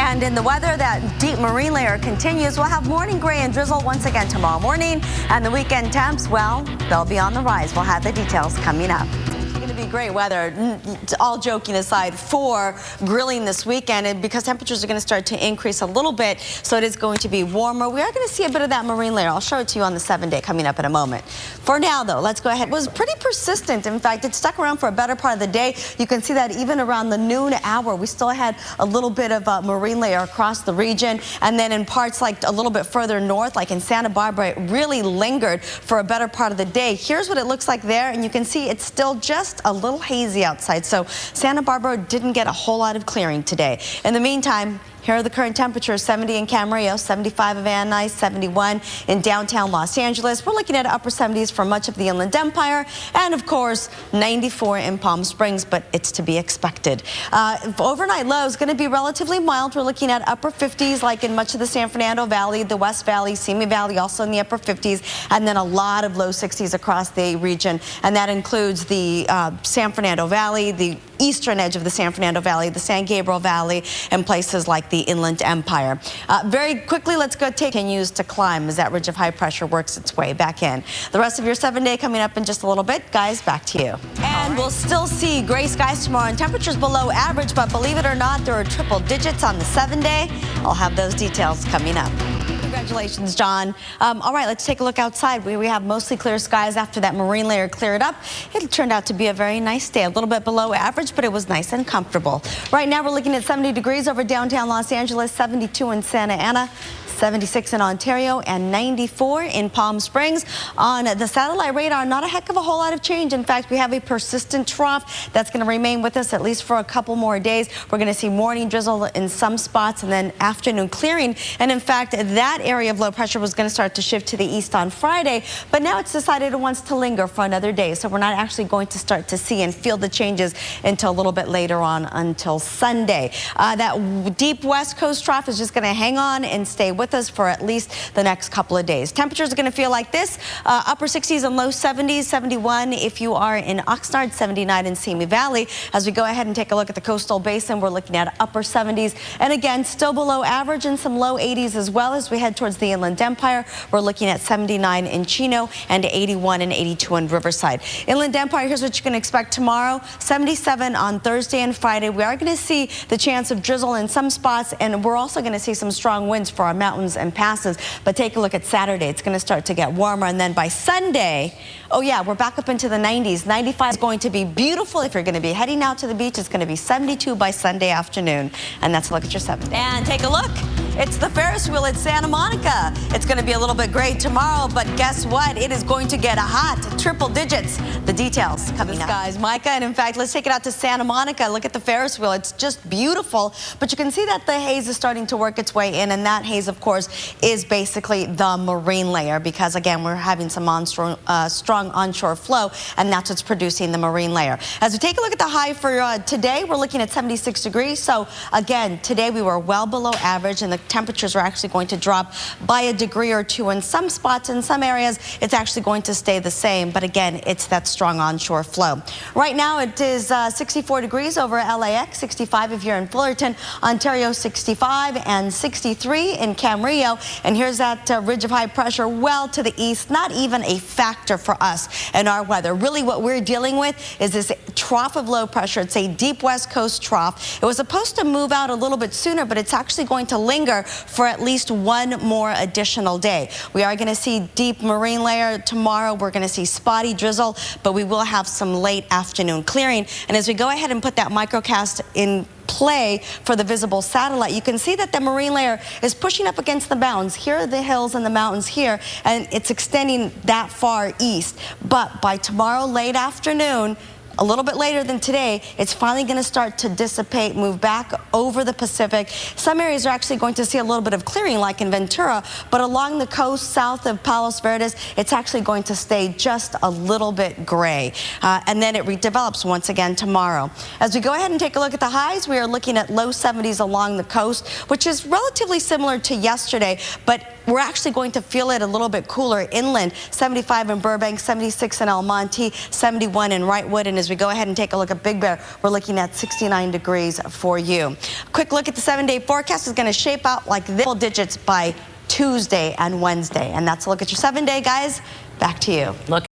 And in the weather, that deep marine layer continues. We'll have morning gray and drizzle once again tomorrow morning. And the weekend temps, well, they'll be on the rise. We'll have the details coming up. Be great weather, all joking aside, for grilling this weekend, and because temperatures are going to start to increase a little bit, so it is going to be warmer. We are going to see a bit of that marine layer. I'll show it to you on the 7-day coming up in a moment. For now, though, let's go ahead. It was pretty persistent. In fact, it stuck around for a better part of the day. You can see that even around the noon hour, we still had a little bit of a marine layer across the region, and then in parts like a little bit further north, like in Santa Barbara, it really lingered for a better part of the day. Here's what it looks like there, and you can see it's still just a little hazy outside, so Santa Barbara didn't get a whole lot of clearing today. In the meantime, here are the current temperatures: 70 in Camarillo, 75 in Van Nuys, 71 in downtown Los Angeles. We're looking at upper 70s for much of the Inland Empire, and of course 94 in Palm Springs, but it's to be expected. Overnight low is going to be relatively mild. We're looking at upper 50s like in much of the San Fernando Valley, the West Valley, Simi Valley also in the upper 50s, and then a lot of low 60s across the region, and that includes the San Fernando Valley, the eastern edge of the San Fernando Valley, the San Gabriel Valley, and places like the Inland Empire. Very quickly, let's go continues to climb as that ridge of high pressure works its way back in. The rest of your 7-day coming up in just a little bit. Guys, back to you. And we'll still see gray skies tomorrow and temperatures below average, but believe it or not, there are triple digits on the 7-day. I'll have those details coming up. Congratulations, John. All right, let's take a look outside. We have mostly clear skies after that marine layer cleared up. It turned out to be a very nice day, a little bit below average, but it was nice and comfortable. Right now, we're looking at 70 degrees over downtown Los Angeles, 72 in Santa Ana, 76 in Ontario, and 94 in Palm Springs. On the satellite radar, not a heck of a whole lot of change. In fact, we have a persistent trough that's going to remain with us at least for a couple more days. We're going to see morning drizzle in some spots and then afternoon clearing. And in fact, that area of low pressure was going to start to shift to the east on Friday, but now it's decided it wants to linger for another day. So we're not actually going to start to see and feel the changes until a little bit later on, until Sunday. That deep west coast trough is just going to hang on and stay with us for at least the next couple of days. Temperatures are going to feel like this: upper 60s and low 70s, 71 if you are in Oxnard, 79 in Simi Valley. As we go ahead and take a look at the coastal basin, we're looking at upper 70s, and again, still below average, and some low 80s as well. As we head towards the Inland Empire, we're looking at 79 in Chino and 81 and 82 in Riverside. Inland Empire, here's what you can expect tomorrow: 77 on Thursday and Friday. We are going to see the chance of drizzle in some spots, and we're also going to see some strong winds for our mountains and passes. But take a look at Saturday. It's going to start to get warmer, and then by Sunday, oh yeah, we're back up into the 90s. 95 is going to be beautiful. If you're going to be heading out to the beach, it's going to be 72 by Sunday afternoon. And that's a look at your 7th. And take a look. It's the Ferris wheel at Santa Monica. It's going to be a little bit gray tomorrow, but guess what? It is going to get hot, triple digits. The details coming up. Guys, Micah, and in fact, let's take it out to Santa Monica. Look at the Ferris wheel. It's just beautiful, but you can see that the haze is starting to work its way in, and that haze, of course, is basically the marine layer, because again, we're having some strong onshore flow, and that's what's producing the marine layer. As we take a look at the high for today, we're looking at 76 degrees. So again, today we were well below average, and the temperatures are actually going to drop by a degree or two in some spots. In some areas, it's actually going to stay the same, but again, it's that strong onshore flow. Right now, it is 64 degrees over LAX, 65 if you're in Fullerton, Ontario 65, and 63 in Camarillo. And here's that ridge of high pressure well to the east, not even a factor for us and our weather. Really what we're dealing with is this trough of low pressure. It's a deep west coast trough. It was supposed to move out a little bit sooner, but it's actually going to linger for at least one more additional day. We are going to see deep marine layer tomorrow. We're going to see spotty drizzle, but we will have some late afternoon clearing. And as we go ahead and put that microcast in play for the visible satellite, you can see that the marine layer is pushing up against the mountains. Here are the hills and the mountains here, and it's extending that far east. But by tomorrow late afternoon, a little bit later than today, it's finally going to start to dissipate, move back over the Pacific. Some areas are actually going to see a little bit of clearing, like in Ventura, but along the coast south of Palos Verdes, it's actually going to stay just a little bit gray. And then it redevelops once again tomorrow. As we go ahead and take a look at the highs, we are looking at low 70s along the coast, which is relatively similar to yesterday, but we're actually going to feel it a little bit cooler inland. 75 in Burbank, 76 in El Monte, 71 in Wrightwood, and as as we go ahead and take a look at Big Bear, we're looking at 69 degrees for you. Quick look at the 7-day forecast is going to shape out like this, double digits by Tuesday and Wednesday. And that's a look at your 7-day, guys. Back to you.